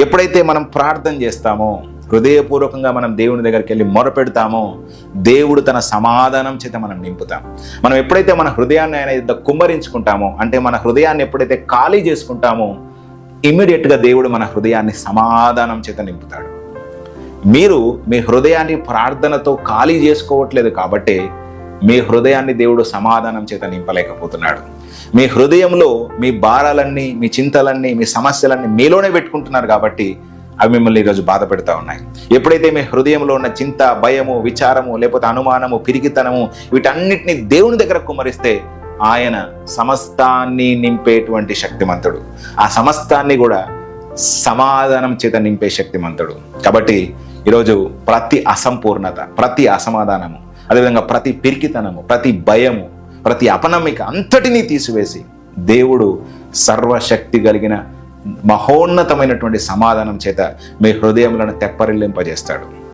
ఎప్పుడైతే మనం ప్రార్థన చేస్తామో, హృదయపూర్వకంగా మనం దేవుని దగ్గరికి వెళ్ళి మొరపెడతామో, దేవుడు తన సమాధానం చేత మనం నింపుతాం. మనం ఎప్పుడైతే మన హృదయాన్ని ఆయన యుద్ధ కుమ్మరించుకుంటామో, అంటే మన హృదయాన్ని ఎప్పుడైతే ఖాళీ చేసుకుంటామో, ఇమ్మీడియట్గా దేవుడు మన హృదయాన్ని సమాధానం చేత నింపుతాడు. మీరు మీ హృదయాన్ని ప్రార్థనతో ఖాళీ చేసుకోవట్లేదు కాబట్టి మీ హృదయాన్ని దేవుడు సమాధానం చేత నింపలేకపోతున్నాడు. మీ హృదయంలో మీ భారాలన్నీ, మీ చింతలన్నీ, మీ సమస్యలన్నీ మీలోనే పెట్టుకుంటున్నారు కాబట్టి అవి మిమ్మల్ని ఈరోజు బాధ పెడతా ఉన్నాయి. ఎప్పుడైతే మీ హృదయంలో ఉన్న చింత, భయము, విచారము, లేకపోతే అనుమానము, పిరికితనము, వీటన్నిటిని దేవుని దగ్గర కుమ్మరిస్తే ఆయన సమస్తాన్ని నింపేటువంటి శక్తిమంతుడు. ఆ సమస్తాన్ని కూడా సమాధానం చేత నింపే శక్తిమంతుడు. కాబట్టి ఈరోజు ప్రతి అసంపూర్ణత, ప్రతి అసమాధానము, అదేవిధంగా ప్రతి పిరికితనము, ప్రతి భయము, ప్రతి అపనమ్మిక అంతటినీ తీసివేసి దేవుడు సర్వశక్తి కలిగిన మహోన్నతమైనటువంటి సమాధానం చేత మీ హృదయములను తెప్పరిల్లింపజేస్తాడు.